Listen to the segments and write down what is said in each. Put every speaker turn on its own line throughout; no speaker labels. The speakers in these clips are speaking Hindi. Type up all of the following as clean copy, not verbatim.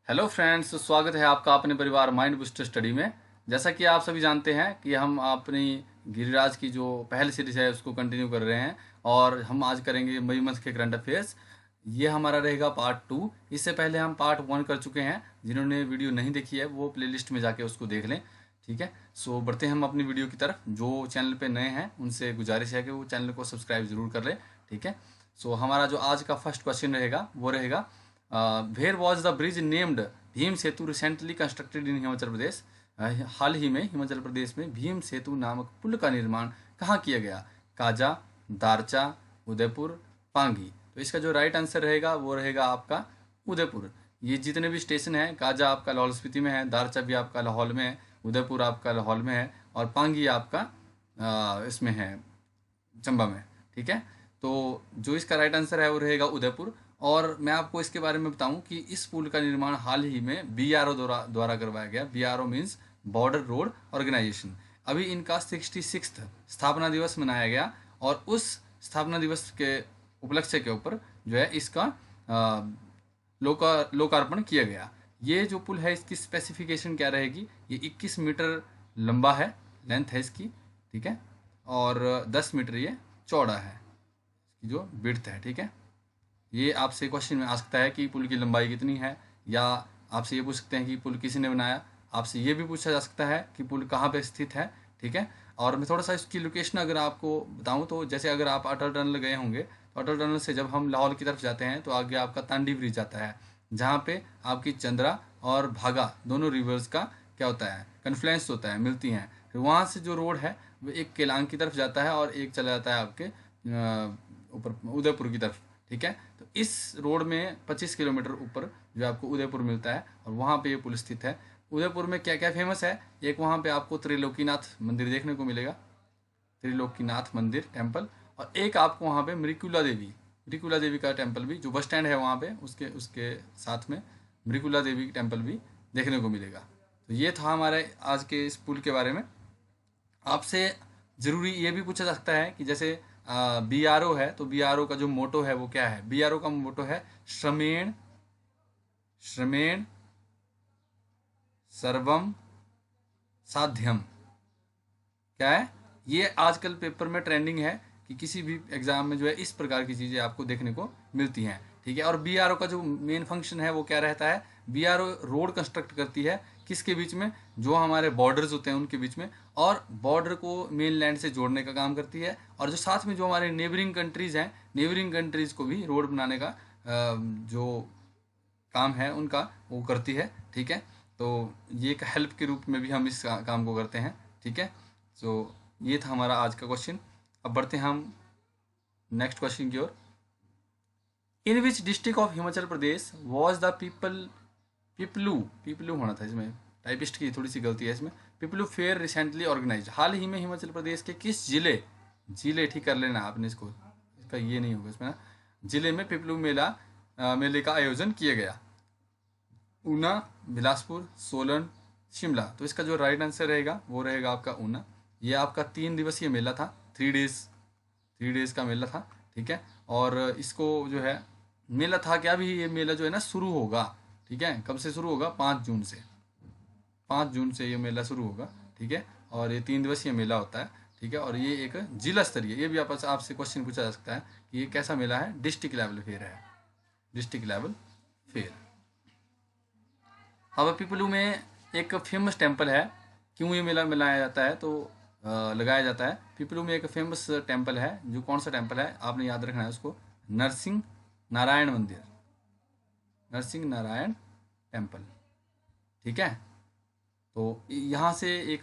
हेलो फ्रेंड्स, स्वागत है आपका अपने परिवार माइंड बूस्टर स्टडी में। जैसा कि आप सभी जानते हैं कि हम अपनी गिरिराज की जो पहली सीरीज है उसको कंटिन्यू कर रहे हैं और हम आज करेंगे मई मंथ के करंट अफेयर्स। ये हमारा रहेगा पार्ट 2। इससे पहले हम पार्ट 1 कर चुके हैं। जिन्होंने वीडियो नहीं देखी है वो प्लेलिस्ट में जाके उसको देख लें। ठीक है, सो बढ़ते हैं हम अपनी वीडियो की तरफ। जो चैनल पे नए हैं उनसे गुजारिश है कि वो चैनल को सब्सक्राइब जरूर कर लें। ठीक है, सो हमारा जो आज का फर्स्ट क्वेश्चन रहेगा वो रहेगा, where was the bridge named Bhim Setu recently constructed in Himachal Pradesh. हाल ही में हिमाचल प्रदेश में भीम सेतु नामक पुल का निर्माण कहाँ किया गया? काजा, दारचा, उदयपुर, पांगी। तो इसका जो राइट आंसर रहेगा वो रहेगा आपका उदयपुर। ये जितने भी स्टेशन हैं, काजा आपका लाहौल स्पीति में है, दारचा भी आपका लाहौल में है, उदयपुर आपका लाहौल में है और पांगी आपका इसमें है, चंबा में। ठीक है, तो जो इसका राइट आंसर है वो रहेगा उदयपुर। और मैं आपको इसके बारे में बताऊं कि इस पुल का निर्माण हाल ही में बीआरओ द्वारा करवाया गया। BRO means border road organisation. अभी इनका 66th स्थापना दिवस मनाया गया और उस स्थापना दिवस के उपलक्ष्य के ऊपर जो है इसका लोकार्पण किया गया। ये जो पुल है इसकी स्पेसिफिकेशन क्या रहेगी? ये 21 मीटर लंबा है, लेंथ है इसकी। ठीक है, और 10 मीटर ये चौड़ा है, इसकी जो विड्थ है। ठीक है, ये आपसे क्वेश्चन में आ सकता है कि पुल की लंबाई कितनी है, या आपसे ये पूछ सकते हैं कि पुल किसी ने बनाया। आपसे ये भी पूछा जा सकता है कि पुल कहाँ पे स्थित है। ठीक है, और मैं थोड़ा सा इसकी लोकेशन अगर आपको बताऊं तो जैसे अगर आप अटल टनल गए होंगे तो अटल टनल से जब हम लाहौल की तरफ जाते हैं तो आगे आपका तांडी ब्रिज आता है, जहाँ पे आपकी चंद्रा और भागा दोनों रिवर्स का क्या होता है, कन्फ्लुएंस होता है, मिलती हैं। फिर वहाँ से जो रोड है वो एक केलांग की तरफ जाता है और एक चला जाता है आपके ऊपर उदयपुर की तरफ। ठीक है, तो इस रोड में 25 किलोमीटर ऊपर जो आपको उदयपुर मिलता है और वहाँ पे ये पुल स्थित है। उदयपुर में क्या क्या फेमस है? एक वहाँ पे आपको त्रिलोकीनाथ मंदिर देखने को मिलेगा, त्रिलोकीनाथ मंदिर टेम्पल। और एक आपको वहाँ पे मृकुला देवी का टेम्पल भी, जो बस स्टैंड है वहाँ पे उसके उसके साथ में मृकुला देवी टेम्पल भी देखने को मिलेगा। तो ये था हमारे आज के इस पुल के बारे में। आपसे ज़रूरी ये भी पूछा जा सकता है कि जैसे बीआरओ है तो बीआरओ का जो मोटो है वो क्या है? बीआरओ का मोटो है श्रमेण श्रमेण सर्वम साध्यम। क्या है ये? आजकल पेपर में ट्रेंडिंग है कि किसी भी एग्जाम में जो है इस प्रकार की चीज़ें आपको देखने को मिलती हैं। ठीक है, और बीआरओ का जो मेन फंक्शन है वो क्या रहता है? बीआरओ रोड कंस्ट्रक्ट करती है किसके बीच में? जो हमारे बॉर्डर्स होते हैं उनके बीच में, और बॉर्डर को मेन लैंड से जोड़ने का काम करती है। और जो साथ में जो हमारे नेबरिंग कंट्रीज़ हैं, नेबरिंग कंट्रीज़ को भी रोड बनाने का जो काम है उनका वो करती है। ठीक है, तो ये एक हेल्प के रूप में भी हम इस काम को करते हैं। ठीक है, सो ये था हमारा आज का क्वेश्चन। अब बढ़ते हैं हम नेक्स्ट क्वेश्चन की ओर। In which district of Himachal Pradesh was the Piplu Piplu होना था इसमें, टाइपिस्ट की थोड़ी सी गलती है इसमें। Piplu fair recently organise. हाल ही में हिमाचल प्रदेश के किस जिले ठीक कर लेना आपने इसको, इसका ये नहीं होगा इसमें ना, जिले में पीपलू मेले का आयोजन किया गया? ऊना, बिलासपुर, सोलन, शिमला। तो इसका जो राइट आंसर रहेगा वो रहेगा आपका ऊना। ये आपका 3 दिवसीय मेला था, 3 डेज का मेला था। ठीक है, और इसको जो है मेला था क्या, भी ये मेला जो है ना शुरू होगा। ठीक है, कब से शुरू होगा? 5 जून से। 5 जून से ये मेला शुरू होगा। ठीक है, और ये 3 दिवसीय मेला होता है। ठीक है, और ये एक जिला स्तरीय, ये भी आपसे क्वेश्चन पूछा जा सकता है कि ये कैसा मेला है? डिस्ट्रिक्ट लेवल फेयर है, डिस्ट्रिक्ट लेवल फेयर। अब पीपलू में एक फेमस टेम्पल है। क्यों ये मेला मिलाया जाता है तो लगाया जाता है? पीपलू में एक फेमस टेम्पल है, जो कौन सा टेम्पल है आपने याद रखना है उसको, नरसिंह नारायण मंदिर, नरसिंह नारायण टेम्पल। ठीक है, तो यहाँ से एक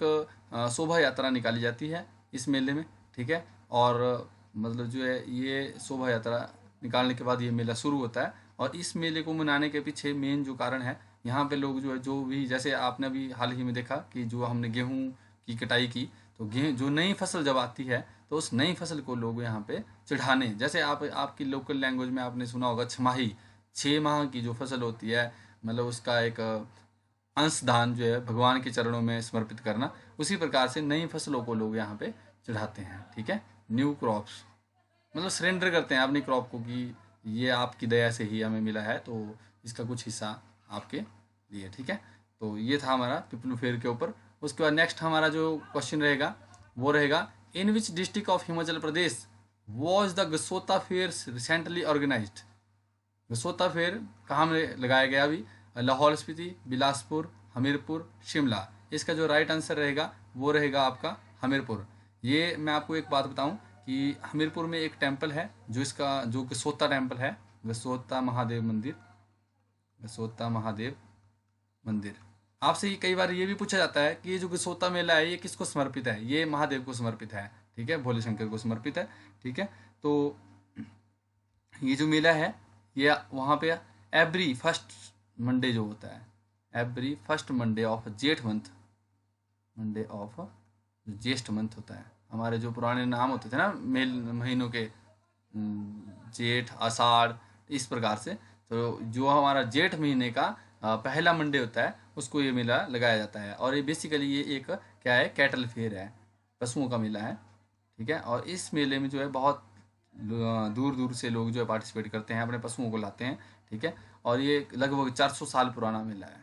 शोभा यात्रा निकाली जाती है इस मेले में। ठीक है, और मतलब जो है ये शोभा यात्रा निकालने के बाद ये मेला शुरू होता है। और इस मेले को मनाने के पीछे मेन जो कारण है, यहाँ पे लोग जो है, जो भी जैसे आपने अभी हाल ही में देखा कि जो हमने गेहूँ की कटाई की, तो गेहूँ जो नई फसल जब आती है तो उस नई फसल को लोग यहाँ पे चढ़ाने, जैसे आपकी लोकल लैंग्वेज में आपने सुना होगा छमाही, 6 माह की जो फसल होती है, मतलब उसका एक अंशदान जो है भगवान के चरणों में समर्पित करना, उसी प्रकार से नई फसलों को लोग यहाँ पे चढ़ाते हैं। ठीक है, न्यू क्रॉप्स, मतलब सरेंडर करते हैं अपनी क्रॉप को कि ये आपकी दया से ही हमें मिला है, तो इसका कुछ हिस्सा आपके लिए, ठीक है। तो ये था हमारा पीपलू फेयर के ऊपर। उसके बाद नेक्स्ट हमारा जो क्वेश्चन रहेगा वो रहेगा, in which district of Himachal Pradesh was the Gasota fair recently organised. Gasota fair कहाँ में लगाया गया अभी? लाहौल स्पीति, बिलासपुर, हमीरपुर, शिमला। इसका जो राइट आंसर रहेगा वो रहेगा आपका हमीरपुर। ये मैं आपको एक बात बताऊं कि हमीरपुर में एक टेम्पल है जो इसका जो गसोता टेम्पल है, गसोता महादेव मंदिर, गसोता महादेव मंदिर। आपसे ये कई बार ये भी पूछा जाता है कि ये जो गसोता मेला है ये किसको समर्पित है? ये महादेव को समर्पित है, ठीक है, भोले शंकर को समर्पित है, ठीक है। तो ये जो मेला है ये वहाँ पे एवरी फर्स्ट मंडे जो होता है, एवरी फर्स्ट मंडे ऑफ जेठ मंथ, मंडे ऑफ ज्येष्ठ मंथ होता है। हमारे जो पुराने नाम होते थे ना मेल महीनों के, जेठ, आषाढ़, इस प्रकार से, तो जो हमारा जेठ महीने का पहला मंडे होता है उसको ये मेला लगाया जाता है। और ये बेसिकली ये एक क्या है, कैटल फेयर है, पशुओं का मेला है, ठीक है। और इस मेले में जो है बहुत दूर दूर से लोग जो है पार्टिसिपेट करते हैं, अपने पशुओं को लाते हैं, ठीक है। और ये लगभग 400 साल पुराना मेला है,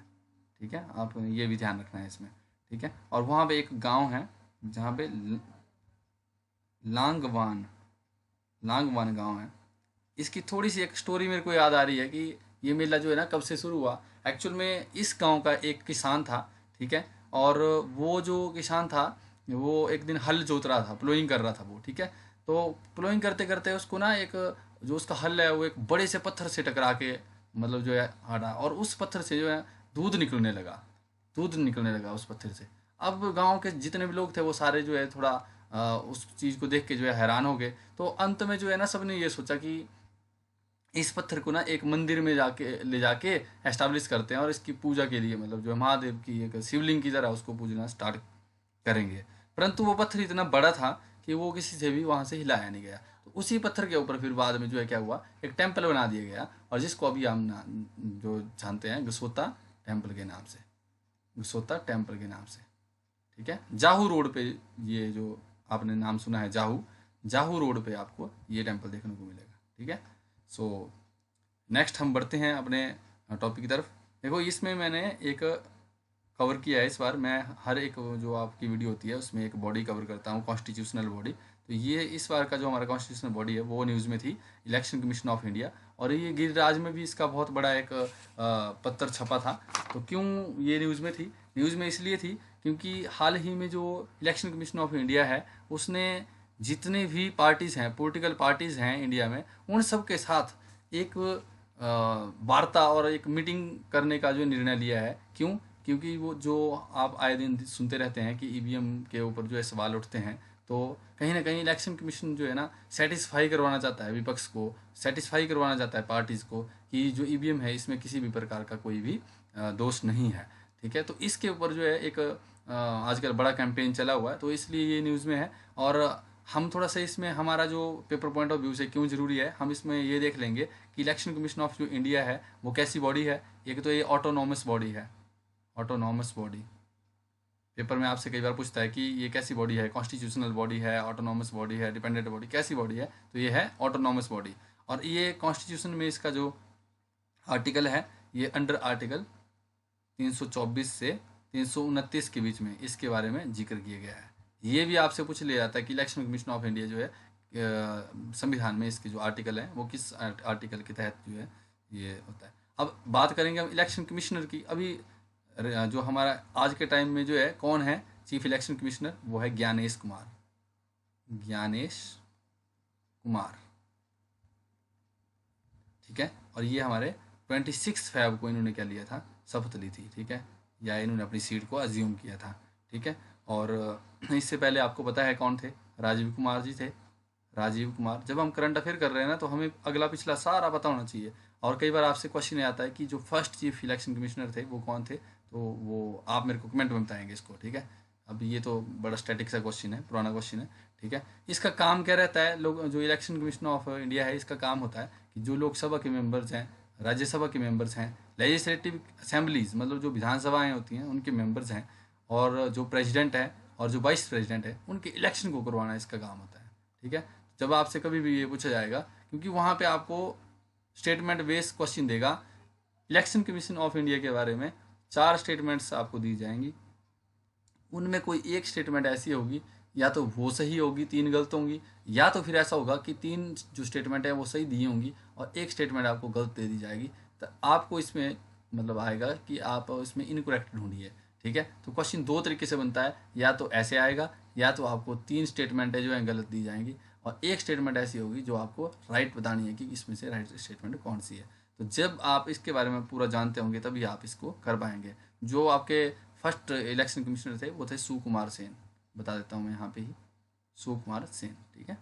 ठीक है, आप ये भी ध्यान रखना है इसमें, ठीक है। और वहाँ पे एक गांव है जहाँ पे लांगवान, लांगवान गांव है। इसकी थोड़ी सी एक स्टोरी मेरे को याद आ रही है कि ये मेला जो है ना कब से शुरू हुआ। एक्चुअल में इस गांव का एक किसान था, ठीक है, और वो जो किसान था वो एक दिन हल जोत रहा था, प्लोइंग कर रहा था वो, ठीक है। तो प्लोइंग करते करते उसको ना एक जो उसका हल है वो एक बड़े से पत्थर से टकरा के मतलब जो है हटा, और उस पत्थर से जो है दूध निकलने लगा, दूध निकलने लगा उस पत्थर से। अब गांव के जितने भी लोग थे वो सारे जो है थोड़ा उस चीज़ को देख के जो है हैरान हो गए। तो अंत में जो है ना सबने ये सोचा कि इस पत्थर को ना एक मंदिर में जाके ले जाके एस्टाब्लिश करते हैं और इसकी पूजा के लिए मतलब जो है महादेव की एक शिवलिंग की तरह उसको पूजना स्टार्ट करेंगे। परंतु वो पत्थर इतना बड़ा था कि वो किसी से भी वहाँ से हिलाया नहीं गया। तो उसी पत्थर के ऊपर फिर बाद में जो है क्या हुआ, एक टेम्पल बना दिया गया, और जिसको अभी हम जो जानते हैं गसोता टेम्पल के नाम से, गसोता टेम्पल के नाम से, ठीक है। जाहू रोड पे, ये जो आपने नाम सुना है जाहू, जाहू रोड पे आपको ये टेम्पल देखने को मिलेगा, ठीक है। सो नेक्स्ट हम बढ़ते हैं अपने टॉपिक की तरफ। देखो इसमें मैंने एक कवर किया है इस बार, मैं हर एक जो आपकी वीडियो होती है उसमें एक बॉडी कवर करता हूँ, कॉन्स्टिट्यूशनल बॉडी। तो ये इस बार का जो हमारा कॉन्स्टिट्यूशनल बॉडी है वो न्यूज़ में थी, इलेक्शन कमीशन ऑफ इंडिया। और ये गिरिराज में भी इसका बहुत बड़ा एक पत्र छपा था। तो क्यों ये न्यूज़ में थी? न्यूज़ में इसलिए थी क्योंकि हाल ही में जो इलेक्शन कमीशन ऑफ इंडिया है उसने जितने भी पार्टीज़ हैं, पॉलिटिकल पार्टीज़ हैं इंडिया में, उन सब के साथ एक वार्ता और एक मीटिंग करने का जो निर्णय लिया है। क्यों? क्योंकि वो जो आप आए दिन सुनते रहते हैं कि ईवीएम के ऊपर जो है सवाल उठते हैं, तो कहीं ना कहीं इलेक्शन कमीशन जो है ना सेटिस्फाई करवाना चाहता है विपक्ष को, सेटिस्फाई करवाना चाहता है पार्टीज़ को कि जो ईवीएम है इसमें किसी भी प्रकार का कोई भी दोष नहीं है, ठीक है। तो इसके ऊपर जो है एक आजकल बड़ा कैंपेन चला हुआ है, तो इसलिए ये न्यूज़ में है। और हम थोड़ा सा इसमें हमारा जो पेपर पॉइंट ऑफ व्यू से क्यों जरूरी है, हम इसमें ये देख लेंगे कि इलेक्शन कमीशन ऑफ जो इंडिया है वो कैसी बॉडी है। एक तो ये ऑटोनॉमस बॉडी है, ऑटोनॉमस बॉडी। पेपर में आपसे कई बार पूछता है कि ये कैसी बॉडी है, कॉन्स्टिट्यूशनल बॉडी है, ऑटोनॉमस बॉडी है, डिपेंडेंट बॉडी, कैसी बॉडी है? तो ये है ऑटोनॉमस बॉडी। और ये कॉन्स्टिट्यूशन में इसका जो आर्टिकल है ये अंडर आर्टिकल 324 से 329 के बीच में इसके बारे में जिक्र किया गया है। ये भी आपसे पूछ लिया जाता है कि इलेक्शन कमीशन ऑफ इंडिया जो है संविधान में इसके जो आर्टिकल है वो किस आर्टिकल के तहत जो है ये होता है। अब बात करेंगे हम इलेक्शन कमिश्नर की। अभी जो हमारा आज के टाइम में जो है कौन है चीफ इलेक्शन कमिश्नर, वो है ज्ञानेश कुमार, ज्ञानेश कुमार, ठीक है। और ये हमारे 26 फरवरी को इन्होंने क्या लिया था, शपथ ली थी, ठीक है, या इन्होंने अपनी सीट को अज्यूम किया था, ठीक है। और इससे पहले आपको पता है कौन थे, राजीव कुमार जी थे, राजीव कुमार। जब हम करंट अफेयर कर रहे हैं ना तो हमें अगला पिछला सारा पता होना चाहिए। और कई बार आपसे क्वेश्चन आता है कि जो फर्स्ट चीफ इलेक्शन कमिश्नर थे वो कौन थे, तो वो आप मेरे को कमेंट में बताएंगे इसको, ठीक है। अब ये तो बड़ा स्टैटिक सा क्वेश्चन है, पुराना क्वेश्चन है, ठीक है। इसका काम क्या रहता है, लोग जो इलेक्शन कमीशन ऑफ इंडिया है इसका काम होता है कि जो लोकसभा के मेंबर्स हैं, राज्यसभा के मेंबर्स हैं, लेजिस्लेटिव असेंबलीज मतलब जो विधानसभाएं होती हैं उनके मेंबर्स हैं, और जो प्रेसिडेंट है और जो वाइस प्रेसिडेंट है उनके इलेक्शन को करवाना इसका काम होता है, ठीक है। जब आपसे कभी भी ये पूछा जाएगा, क्योंकि वहाँ पे आपको स्टेटमेंट बेस्ड क्वेश्चन देगा इलेक्शन कमीशन ऑफ इंडिया के बारे में, 4 स्टेटमेंट्स आपको दी जाएंगी, उनमें कोई एक स्टेटमेंट ऐसी होगी या तो वो सही होगी, 3 गलत होंगी, या तो फिर ऐसा होगा कि 3 जो स्टेटमेंट है वो सही दी होंगी और एक स्टेटमेंट आपको गलत दे दी जाएगी। तो आपको इसमें मतलब आएगा कि आप इसमें इनकरेक्ट ढूंढिए। ठीक है, तो क्वेश्चन 2 तरीके से बनता है, या तो ऐसे आएगा या तो आपको 3 स्टेटमेंट है जो है गलत दी जाएंगी और एक स्टेटमेंट ऐसी होगी जो आपको राइट बतानी है कि इसमें से राइट स्टेटमेंट कौन सी है। तो जब आप इसके बारे में पूरा जानते होंगे तभी आप इसको कर पाएंगे। जो आपके फर्स्ट इलेक्शन कमिश्नर थे वो थे सुकुमार सेन, बता देता हूँ मैं यहाँ पे ही, सुकुमार सेन। ठीक है,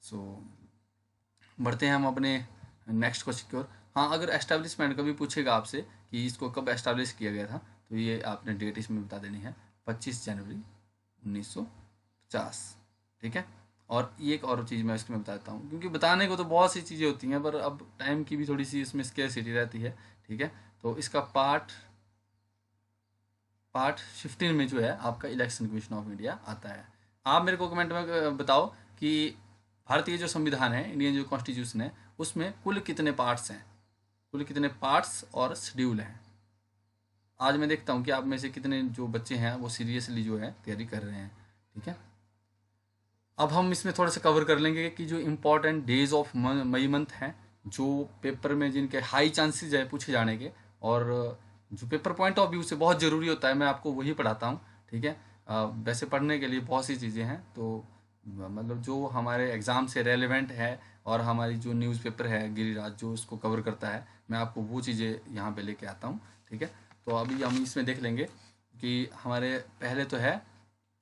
सो बढ़ते हैं हम अपने नेक्स्ट क्वेश्चन की ओर। हाँ, अगर एस्टेब्लिशमेंट कभी पूछेगा आपसे कि इसको कब एस्टेब्लिश किया गया था, तो ये आपने डेट इसमें बता देनी है, 25 जनवरी 1950। ठीक है, और ये एक और चीज़ मैं इसमें बता देता हूँ, क्योंकि बताने को तो बहुत सी चीज़ें होती हैं पर अब टाइम की भी थोड़ी सी इसमें स्केर्सिटी रहती है। ठीक है, तो इसका पार्ट 15 में जो है आपका इलेक्शन कमीशन ऑफ इंडिया आता है। आप मेरे को कमेंट में बताओ कि भारतीय जो संविधान है, इंडियन जो कॉन्स्टिट्यूशन है, उसमें कुल कितने पार्ट्स हैं, कुल कितने पार्ट्स और शेड्यूल हैं। आज मैं देखता हूँ कि आप में से कितने जो बच्चे हैं वो सीरियसली जो है तैयारी कर रहे हैं। ठीक है, अब हम इसमें थोड़ा सा कवर कर लेंगे कि जो important days of May month हैं, जो पेपर में जिनके हाई चांसेस है पूछे जाने के, और जो पेपर पॉइंट ऑफ व्यू से बहुत ज़रूरी होता है, मैं आपको वही पढ़ाता हूँ। ठीक है, वैसे पढ़ने के लिए बहुत सी चीज़ें हैं, तो मतलब जो हमारे एग्ज़ाम से रेलेवेंट है और हमारी जो न्यूज़पेपर है गिरिराज जो उसको कवर करता है, मैं आपको वो चीज़ें यहाँ पे लेके आता हूँ। ठीक है, तो अभी हम इसमें देख लेंगे कि हमारे पहले तो है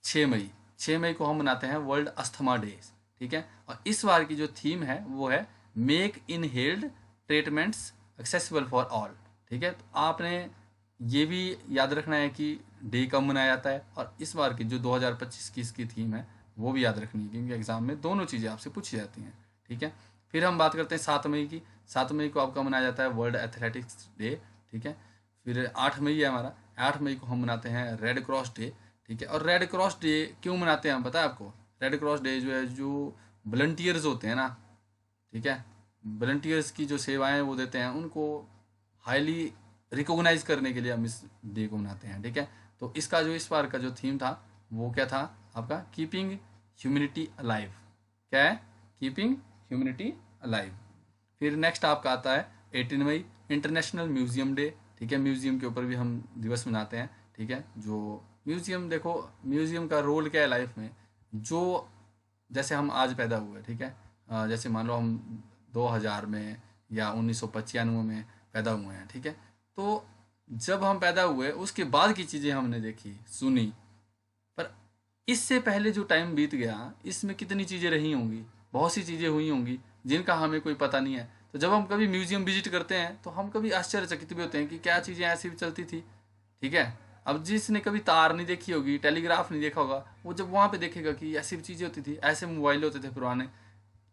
6 मई। 6 मई को हम मनाते हैं वर्ल्ड अस्थमा डेज। ठीक है, और इस बार की जो थीम है वो है make in health treatments accessible for all. ठीक है, तो आपने ये भी याद रखना है कि डे कब मनाया जाता है, और इस बार की जो 2025 की इसकी थीम है वो भी याद रखनी है, क्योंकि एग्जाम में दोनों चीज़ें आपसे पूछी जाती हैं। ठीक है, फिर हम बात करते हैं 7 मई की। 7 मई को आपका मनाया जाता है वर्ल्ड एथलेटिक्स डे। ठीक है, फिर 8 मई है हमारा, 8 मई को हम मनाते हैं रेड क्रॉस डे। ठीक है, और रेड क्रॉस डे क्यों मनाते हैं हम पता है आपको? रेड क्रॉस डे जो है, जो वॉलंटियर्स होते हैं ना, ठीक है, वॉलंटियर्स की जो सेवाएं वो देते हैं, उनको हाईली रिकॉग्नाइज करने के लिए हम इस डे को मनाते हैं। ठीक है, तो इसका जो इस बार का जो थीम था वो क्या था आपका? Keeping humanity alive. क्या है? Keeping humanity alive. फिर नेक्स्ट आपका आता है 18 मई, इंटरनेशनल म्यूजियम डे। ठीक है, म्यूजियम के ऊपर भी हम दिवस मनाते हैं। ठीक है, जो म्यूजियम, देखो म्यूजियम का रोल क्या है लाइफ में, जो जैसे हम आज पैदा हुए, ठीक है, जैसे मान लो हम 2000 में या 1995 में पैदा हुए हैं। ठीक है, तो जब हम पैदा हुए उसके बाद की चीज़ें हमने देखी सुनी, पर इससे पहले जो टाइम बीत गया इसमें कितनी चीज़ें रही होंगी, बहुत सी चीज़ें हुई होंगी जिनका हमें कोई पता नहीं है। तो जब हम कभी म्यूजियम विजिट करते हैं तो हम कभी आश्चर्यचकित भी होते हैं कि क्या चीज़ें ऐसी भी चलती थी। ठीक है, अब जिसने कभी तार नहीं देखी होगी, टेलीग्राफ नहीं देखा होगा, वो जब वहाँ पे देखेगा कि ऐसी भी चीज़ें होती थी, ऐसे मोबाइल होते थे पुराने।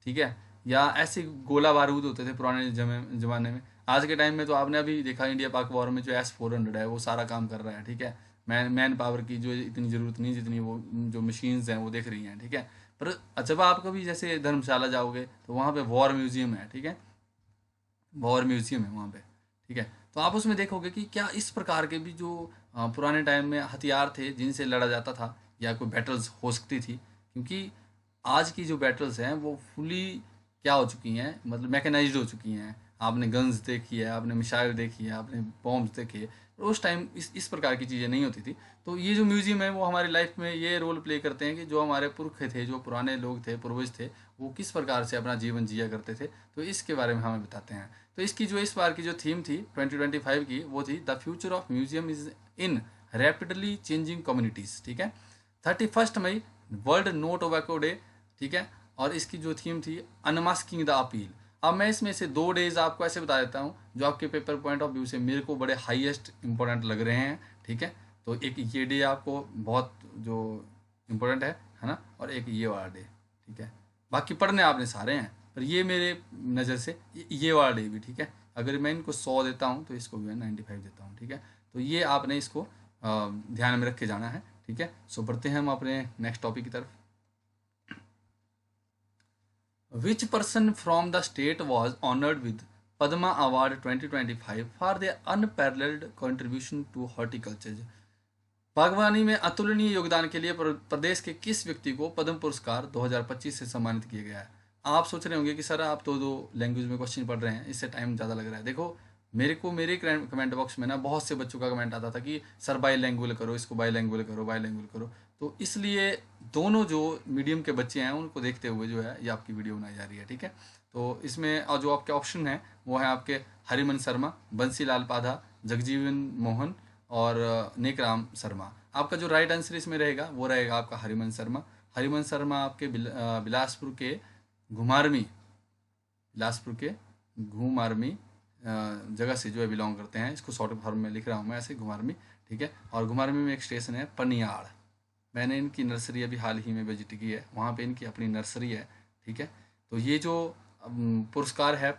ठीक है, या ऐसे गोला बारूद होते थे पुराने जमाने में। आज के टाइम में तो आपने अभी देखा इंडिया पाक वॉर में जो S-400 है वो सारा काम कर रहा है। ठीक है, मैन पावर की जो इतनी ज़रूरत नहीं जितनी वो जो मशीन्स हैं वो देख रही हैं। ठीक है, पर जब आप कभी जैसे धर्मशाला जाओगे तो वहाँ पे वॉर म्यूजियम है। ठीक है, वॉर म्यूजियम है वहाँ पे। ठीक है, तो आप उसमें देखोगे कि क्या इस प्रकार के भी जो पुराने टाइम में हथियार थे जिनसे लड़ा जाता था, या कोई बैटल्स हो सकती थी। क्योंकि आज की जो बैटल्स हैं वो फुली क्या हो चुकी हैं, मतलब मैकेनाइज्ड हो चुकी हैं। आपने गन्स देखी है, आपने मिसाइल देखी है, आपने बॉम्ब्स देखे, पर उस टाइम इस प्रकार की चीज़ें नहीं होती थी। तो ये जो म्यूजियम है वो हमारी लाइफ में ये रोल प्ले करते हैं कि जो हमारे पुरख थे, जो पुराने लोग थे, पूर्वज थे, वो किस प्रकार से अपना जीवन जिया करते थे, तो इसके बारे में हमें बताते हैं। तो इसकी जो इस बार की जो थीम थी 2025 की, वो थी the future of museum is in rapidly changing communities. ठीक है, 31 मई वर्ल्ड नो टोबैको डे। ठीक है, और इसकी जो थीम थी अनमास्किंग द अपील। अब मैं इसमें से 2 डेज आपको ऐसे बता देता हूँ जो आपके पेपर पॉइंट ऑफ व्यू से मेरे को बड़े हाईएस्ट इंपॉर्टेंट लग रहे हैं। ठीक है, तो एक ये डे आपको बहुत जो इम्पोर्टेंट है ना, और एक ये वाला डे। ठीक है, बाकी पढ़ने आपने सारे हैं, पर ये मेरे नज़र से ये वाला डे भी। ठीक है, अगर मैं इनको 100 देता हूँ तो इसको भी मैं 95 देता हूँ। ठीक है, तो ये आपने इसको ध्यान में रख के जाना है। ठीक है, सो बढ़ते हैं हम अपने नेक्स्ट टॉपिक की तरफ। Which person from the state was honoured with Padma award 2025 for the unparalleled contribution to horticulture. बागवानी में अतुलनीय योगदान के लिए प्रदेश के किस व्यक्ति को पद्म पुरस्कार 2025 से सम्मानित किया गया है? आप सोच रहे होंगे कि सर आप तो दो लैंग्वेज में क्वेश्चन पढ़ रहे हैं, इससे टाइम ज़्यादा लग रहा है। देखो मेरे कमेंट बॉक्स में ना बहुत से बच्चों का कमेंट आता था कि सर बाईलैंग्वेज करो, इसको बाईलैंग्वेज करो, बाईलैंग्वेज करो। तो इसलिए दोनों जो मीडियम के बच्चे हैं उनको देखते हुए जो है ये आपकी वीडियो बनाई जा रही है, ठीक है। तो इसमें और जो आपके ऑप्शन है वो है आपके हरिमन शर्मा, बंसीलाल पाधा, जगजीवन मोहन और नेकराम शर्मा। आपका जो राइट आंसर इसमें रहेगा वो रहेगा आपका हरिमन शर्मा। हरिमन शर्मा आपके बिलासपुर के घुमारमी जगह से जो है बिलोंग करते हैं। इसको शॉर्ट फॉर्म में लिख रहा हूँ मैं ऐसे, घुमारमी, ठीक है। और घुमारमी में एक स्टेशन है पनियाड़, मैंने इनकी नर्सरी अभी हाल ही में विजिट की है, वहाँ पे इनकी अपनी नर्सरी है, ठीक है। तो ये जो पुरस्कार है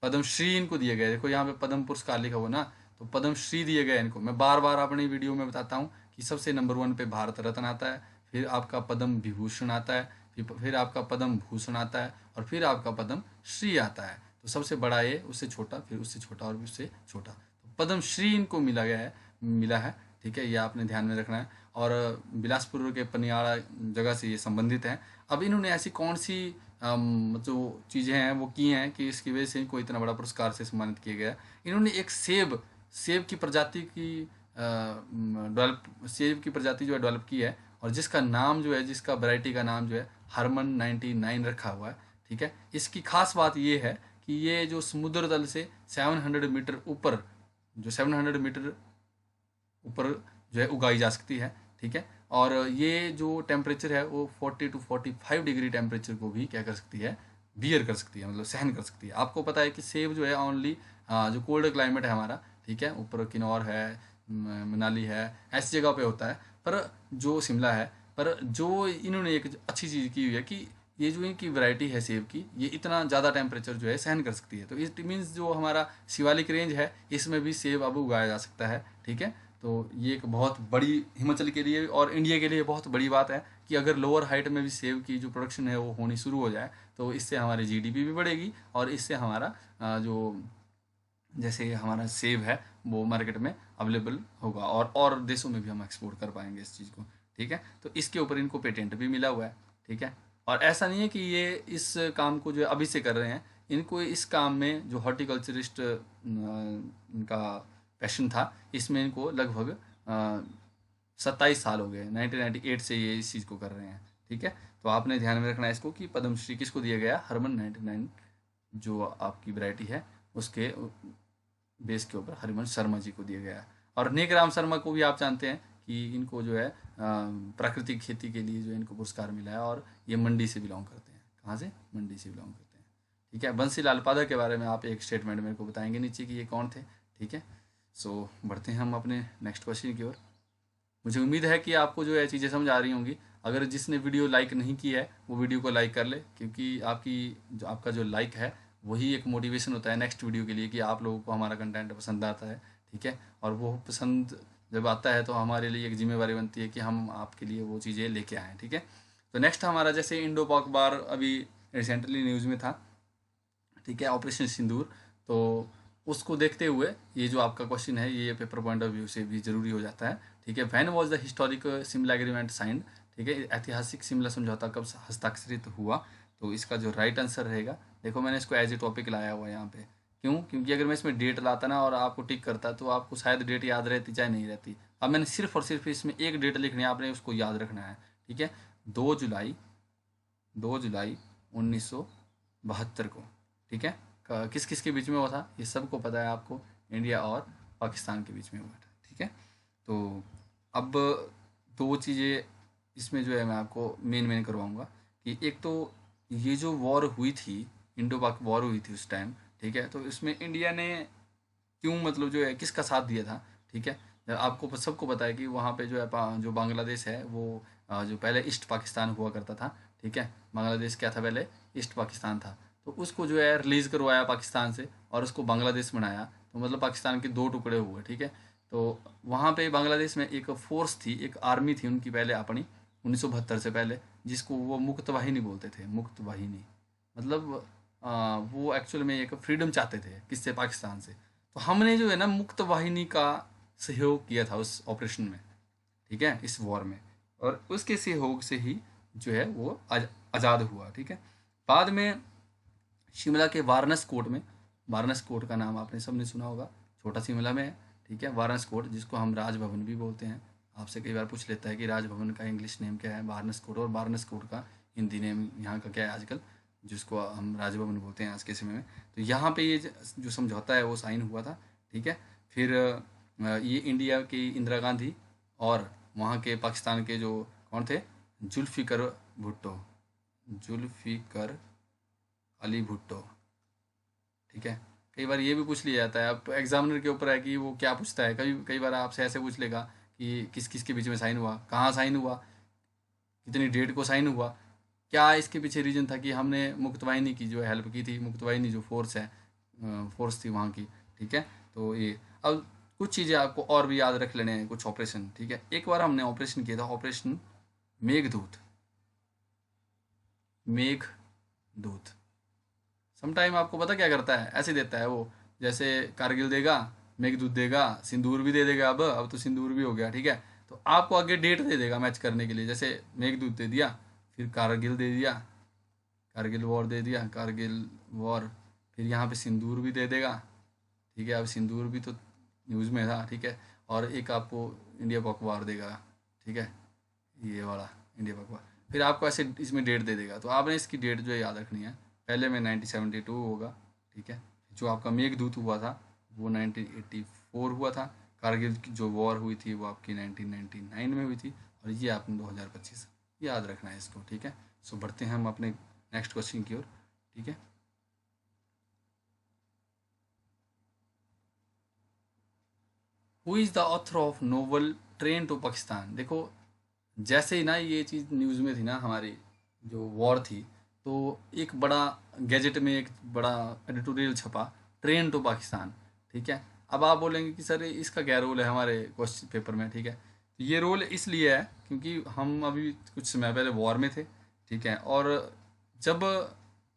पद्मश्री इनको दिए गए। देखो यहाँ पे पद्म पुरस्कार लिखा हुआ ना, तो पद्मश्री दिए गए इनको। मैं बार बार अपनी वीडियो में बताता हूँ कि सबसे नंबर 1 पे भारत रत्न आता है, फिर आपका पद्म विभूषण आता है, फिर आपका पद्म भूषण आता है, और फिर आपका पद्म श्री आता है। तो सबसे बड़ा ये, उससे छोटा, फिर उससे छोटा और उससे छोटा, तो पद्म श्री इनको मिला है, ठीक है। ये आपने ध्यान में रखना है। और बिलासपुर के पनियाड़ा जगह से ये संबंधित हैं। अब इन्होंने ऐसी कौन सी जो चीज़ें हैं वो की हैं कि इसकी वजह से इनको इतना बड़ा पुरस्कार से सम्मानित किया गया। इन्होंने एक सेब की प्रजाति की सेब की प्रजाति जो है डेवलप की है, और जिसका नाम जो है, जिसका वैरायटी का नाम जो है हरमन 99 रखा हुआ है, ठीक है। इसकी खास बात ये है कि ये जो समुद्र तल से 700 मीटर ऊपर, जो 700 मीटर ऊपर जो है उगाई जा सकती है, ठीक है। और ये जो टेम्परेचर है वो 40 to 45 डिग्री टेम्परेचर को भी क्या कर सकती है, बियर कर सकती है, मतलब सहन कर सकती है। आपको पता है कि सेब जो है ओनली जो कोल्ड क्लाइमेट है हमारा, ठीक है, ऊपर किन्नौर है, मनाली है, ऐसी जगह पे होता है। पर जो शिमला है, पर जो इन्होंने एक अच्छी चीज़ की हुई है कि ये जो इनकी वैरायटी है सेब की, ये इतना ज़्यादा टेम्परेचर जो है सहन कर सकती है। तो इट मीन्स जो हमारा शिवालिक रेंज है इसमें भी सेब अब उगाया जा सकता है, ठीक है। तो ये एक बहुत बड़ी हिमाचल के लिए और इंडिया के लिए बहुत बड़ी बात है कि अगर लोअर हाइट में भी सेब की जो प्रोडक्शन है वो होनी शुरू हो जाए, तो इससे हमारी जीडीपी भी बढ़ेगी, और इससे हमारा जो जैसे हमारा सेब है वो मार्केट में अवेलेबल होगा, और देशों में भी हम एक्सपोर्ट कर पाएंगे इस चीज़ को, ठीक है। तो इसके ऊपर इनको पेटेंट भी मिला हुआ है, ठीक है। और ऐसा नहीं है कि ये इस काम को जो है अभी से कर रहे हैं, इनको इस काम में जो हॉर्टिकल्चरिस्ट इनका पैशन था, इसमें इनको लगभग 27 साल हो गए, 1998 से ये इस चीज़ को कर रहे हैं, ठीक है। तो आपने ध्यान में रखना है इसको कि पद्मश्री किसको दिया गया, हरमन 99 जो आपकी वैरायटी है उसके बेस के ऊपर हरिमन शर्मा जी को दिया गया है। और नेकराम शर्मा को भी आप जानते हैं कि इनको जो है प्राकृतिक खेती के लिए जो इनको पुरस्कार मिला है, और ये मंडी से बिलोंग करते हैं। कहाँ से? मंडी से बिलोंग करते हैं, ठीक है। बंसीलाल पादा के बारे में आप एक स्टेटमेंट मेरे को बताएंगे नीचे कि ये कौन थे, ठीक है। सो बढ़ते हैं हम अपने नेक्स्ट क्वेश्चन की ओर। मुझे उम्मीद है कि आपको जो है चीज़ें समझ आ रही होंगी। अगर जिसने वीडियो लाइक नहीं की है वो वीडियो को लाइक कर ले, क्योंकि आपका जो लाइक है वही एक मोटिवेशन होता है नेक्स्ट वीडियो के लिए कि आप लोगों को हमारा कंटेंट पसंद आता है, ठीक है। और वो पसंद जब आता है तो हमारे लिए एक जिम्मेवारी बनती है कि हम आपके लिए वो चीज़ें लेके आएँ, ठीक है। तो नेक्स्ट हमारा जैसे इंडो पाक वार अभी रिसेंटली न्यूज़ में था, ठीक है, ऑपरेशन सिंदूर। तो उसको देखते हुए ये जो आपका क्वेश्चन है ये पेपर पॉइंट ऑफ व्यू से भी जरूरी हो जाता है, ठीक है। When was the historic Shimla agreement signed, ठीक है, ऐतिहासिक शिमला समझौता कब हस्ताक्षरित हुआ? तो इसका जो राइट आंसर रहेगा, देखो मैंने इसको एज ए टॉपिक लाया हुआ है यहाँ पे, क्यों? क्योंकि अगर मैं इसमें डेट लाता ना और आपको टिक करता तो आपको शायद डेट याद रहती चाहे नहीं रहती। अब मैंने सिर्फ और सिर्फ इसमें एक डेट लिखनी है, आपने उसको याद रखना है, ठीक है। 2 जुलाई 1972 को, ठीक है। किस किस के बीच में हुआ था ये सबको पता है आपको, इंडिया और पाकिस्तान के बीच में हुआ था, ठीक है। तो अब दो चीज़ें इसमें जो है मैं आपको मेन करवाऊंगा कि एक तो ये जो वॉर हुई थी, इंडो पाक वॉर हुई थी उस टाइम, ठीक है। तो इसमें इंडिया ने क्यों, मतलब जो है किसका साथ दिया था, ठीक है। आपको सबको पता है कि वहाँ पे जो है जो बांग्लादेश है वो जो पहले ईस्ट पाकिस्तान हुआ करता था, ठीक है। बांग्लादेश क्या था पहले? ईस्ट पाकिस्तान था। तो उसको जो है रिलीज़ करवाया पाकिस्तान से और उसको बांग्लादेश बनाया, तो मतलब पाकिस्तान के 2 टुकड़े हुए, ठीक है। तो वहाँ पे बांग्लादेश में एक फोर्स थी, एक आर्मी थी उनकी पहले अपनी, 1972 से पहले, जिसको वो मुक्त वाहिनी बोलते थे। मुक्त वाहिनी मतलब वो एक्चुअल में एक फ्रीडम चाहते थे, किससे, पाकिस्तान से। तो हमने जो है ना मुक्त वाहिनी का सहयोग किया था उस ऑपरेशन में, ठीक है, इस वॉर में, और उसके सहयोग से ही जो है वो आज़ाद हुआ, ठीक है। बाद में शिमला के वारनस कोट में, वारनस कोट का नाम आपने सबने सुना होगा, छोटा शिमला में है, ठीक है, वारनस कोट, जिसको हम राजभवन भी बोलते हैं। आपसे कई बार पूछ लेता है कि राजभवन का इंग्लिश नेम क्या है, वारनस कोट, और वारनस कोट का हिंदी नेम यहाँ का क्या है आजकल, जिसको हम राजभवन बोलते हैं आज के समय में। तो यहाँ पे ये जो समझौता है वो साइन हुआ था, ठीक है। फिर ये इंडिया की इंदिरा गांधी और वहाँ के पाकिस्तान के जो कौन थे, जुल्फ़िकर भुट्टो, जुल्फ़िकर अली भुट्टो, ठीक है। कई बार ये भी पूछ लिया जाता है, अब एग्जामिनर के ऊपर है कि वो क्या पूछता है, कई कई बार आपसे ऐसे पूछ लेगा कि किस किस के बीच में साइन हुआ, कहाँ साइन हुआ, कितनी डेट को साइन हुआ, क्या इसके पीछे रीज़न था कि हमने मुक्तवाहिनी की जो हेल्प की थी, मुक्तवाहिनी जो फोर्स है, फोर्स थी वहाँ की, ठीक है। तो ये अब कुछ चीज़ें आपको और भी याद रख लेने हैं, कुछ ऑपरेशन, ठीक है। एक बार हमने ऑपरेशन किया था, ऑपरेशन मेघदूत, मेघदूत। समटाइम आपको पता क्या करता है, ऐसे देता है वो, जैसे कारगिल देगा, मेघदूत देगा, सिंदूर भी दे देगा, अब तो सिंदूर भी हो गया, ठीक है। तो आपको आगे डेट दे देगा मैच करने के लिए, जैसे मेघदूत दे दिया, फिर कारगिल दे दिया, कारगिल वॉर दे दिया, कारगिल वॉर, फिर यहाँ पे सिंदूर भी दे देगा, ठीक है। अब सिंदूर भी तो न्यूज़ में था, ठीक है। और एक आपको इंडिया पाक वार देगा, ठीक है, ये वाला इंडिया पाक वार, फिर आपको ऐसे इसमें डेट दे देगा। तो आपने इसकी डेट जो है याद रखनी है, पहले में 1972 होगा, ठीक है। जो आपका मेघदूत हुआ था वो 1984 हुआ था, कारगिल की जो वॉर हुई थी वो आपकी 1999 में हुई थी, और ये आपने 2025 याद रखना है इसको, ठीक है। सो बढ़ते हैं हम अपने नेक्स्ट क्वेश्चन की ओर, ठीक है। Who is the author of novel Train to Pakistan. देखो, जैसे ही ना ये चीज़ न्यूज़ में थी ना, हमारी जो वॉर थी, तो एक बड़ा गैजेट में एक बड़ा एडिटोरियल छपा, ट्रेन टू पाकिस्तान, ठीक है। अब आप बोलेंगे कि सर इसका क्या रोल है हमारे क्वेश्चन पेपर में, ठीक है। तो ये रोल इसलिए है क्योंकि हम अभी कुछ समय पहले वॉर में थे, ठीक है। और जब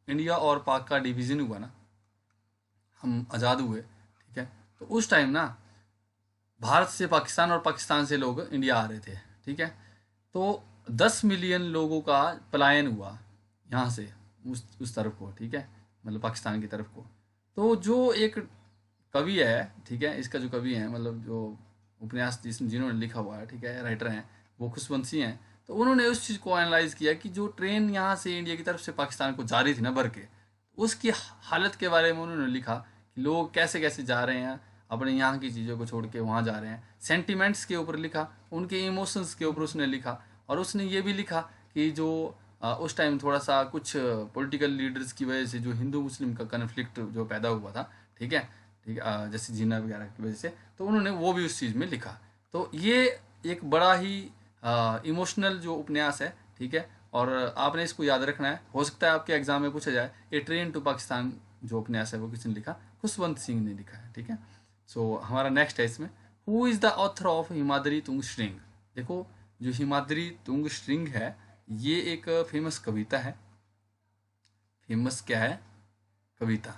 इंडिया और पाक का डिवीज़न हुआ ना, हम आज़ाद हुए, ठीक है, तो उस टाइम ना भारत से पाकिस्तान और पाकिस्तान से लोग इंडिया आ रहे थे, ठीक है। तो 10 मिलियन लोगों का पलायन हुआ यहाँ से उस तरफ को, ठीक है, मतलब पाकिस्तान की तरफ को। तो जो एक कवि है, ठीक है, इसका जो कवि है, मतलब जो उपन्यास जिन्होंने लिखा हुआ है, ठीक है, राइटर हैं, वो खुशवंत सिंह हैं। तो उन्होंने उस चीज़ को एनालाइज किया कि जो ट्रेन यहाँ से इंडिया की तरफ से पाकिस्तान को जा रही थी ना भर के, उसकी हालत के बारे में उन्होंने लिखा कि लोग कैसे कैसे जा रहे हैं, अपने यहाँ की चीज़ों को छोड़ के वहाँ जा रहे हैं। सेंटिमेंट्स के ऊपर लिखा, उनके इमोशंस के ऊपर उसने लिखा, और उसने ये भी लिखा कि जो उस टाइम थोड़ा सा कुछ पॉलिटिकल लीडर्स की वजह से जो हिंदू मुस्लिम का कन्फ्लिक्ट जो पैदा हुआ था, ठीक है, ठीक है, जैसे जिन्ना वगैरह की वजह से, तो उन्होंने वो भी उस चीज़ में लिखा। तो ये एक बड़ा ही इमोशनल जो उपन्यास है, ठीक है। और आपने इसको याद रखना है, हो सकता है आपके एग्जाम में पूछा जाए, ये ट्रेन टू पाकिस्तान जो उपन्यास है वो किसने लिखा, खुशवंत सिंह ने लिखा है, ठीक है। सो हमारा नेक्स्ट है इसमें, who is the author of Himadri Tung Shring. देखो, जो हिमाद्री तुंग श्रिंग है, ये एक फेमस कविता है, फेमस क्या है, कविता,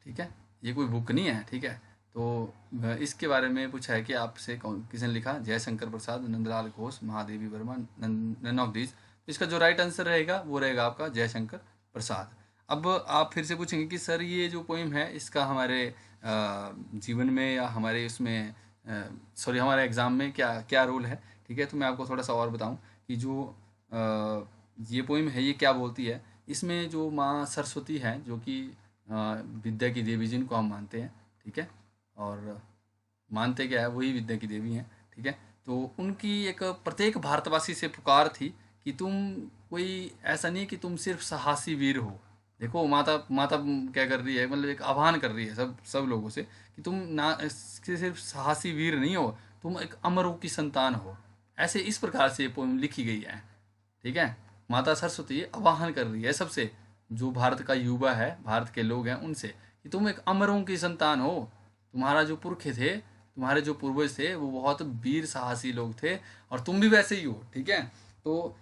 ठीक है, ये कोई बुक नहीं है, ठीक है। तो इसके बारे में पूछा है कि आपसे कौन किसने लिखा, Jaishankar Prasad, Nandlal Ghosh, Mahadevi Verma, none of these. इसका जो राइट आंसर रहेगा वो रहेगा आपका जयशंकर प्रसाद। अब आप फिर से पूछेंगे कि सर ये जो पोइम है इसका हमारे जीवन में या हमारे उसमें, सॉरी, हमारे एग्ज़ाम में क्या क्या रोल है, ठीक है। तो मैं आपको थोड़ा सा और बताऊं कि जो ये पोइम है ये क्या बोलती है। इसमें जो माँ सरस्वती है, जो कि विद्या की देवी जिनको हम मानते हैं, ठीक है, और मानते क्या है, वही विद्या की देवी हैं, ठीक है। तो उनकी एक प्रत्येक भारतवासी से पुकार थी कि तुम कोई ऐसा नहीं कि तुम सिर्फ साहसी वीर हो। देखो, माता माता क्या कर रही है, मतलब एक आह्वान कर रही है सब सब लोगों से कि तुम ना सिर्फ साहसी वीर नहीं हो, तुम एक अमरों की संतान हो। ऐसे इस प्रकार से ये पोएम लिखी गई है, ठीक है। माता सरस्वती आह्वान कर रही है सबसे, जो भारत का युवा है, भारत के लोग हैं, उनसे कि तुम एक अमरों की संतान हो। तुम्हारा जो पुरखे थे, तुम्हारे जो पूर्वज थे, वो बहुत वीर साहसी लोग थे, और तुम भी वैसे ही हो, ठीक है। तो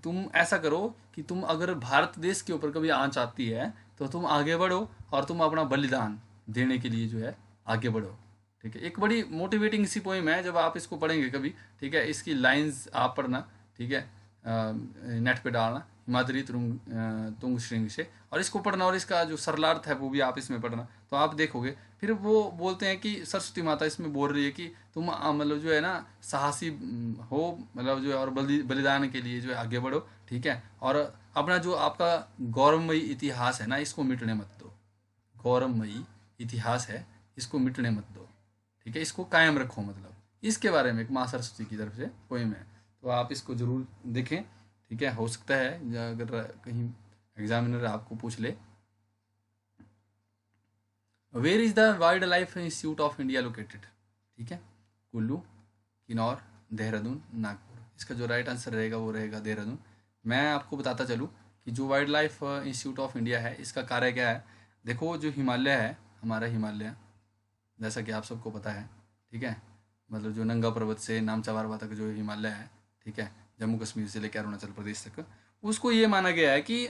तुम ऐसा करो कि तुम अगर भारत देश के ऊपर कभी आंच आती है तो तुम आगे बढ़ो और तुम अपना बलिदान देने के लिए जो है आगे बढ़ो। ठीक है, एक बड़ी मोटिवेटिंग सी पोइम है, जब आप इसको पढ़ेंगे कभी, ठीक है, इसकी लाइंस आप पढ़ना, ठीक है, नेट पे डालना, हिमाद्री तुंग श्रृंग से, और इसको पढ़ना, और इसका जो सरलार्थ है वो भी आप इसमें पढ़ना, तो आप देखोगे। फिर वो बोलते हैं कि सरस्वती माता इसमें बोल रही है कि तुम मतलब जो है ना साहसी हो, मतलब जो है, और बलिदान के लिए जो है आगे बढ़ो। ठीक है, और अपना जो आपका गौरवमयी इतिहास है ना, इसको मिटने मत दो। गौरवमयी इतिहास है, इसको मिटने मत दो। ठीक है, इसको कायम रखो, मतलब इसके बारे में एक माँ सरस्वती की तरफ से पोएम है, तो आप इसको जरूर देखें। ठीक है, हो सकता है अगर कहीं एग्जामिनर आपको पूछ ले, where is the wild life institute of India located. ठीक है, कुल्लू, किन्नौर, देहरादून, नागपुर। इसका जो राइट आंसर रहेगा वो रहेगा देहरादून। मैं आपको बताता चलूँ कि जो wild life institute of India है, इसका कार्य क्या है। देखो, जो हिमालय है, हमारा हिमालय, जैसा कि आप सबको पता है, ठीक है, मतलब जो नंगा पर्वत से नामचा वारवा तक जो हिमालय है, ठीक है, जम्मू कश्मीर से लेकर अरुणाचल प्रदेश तक, उसको ये माना गया है कि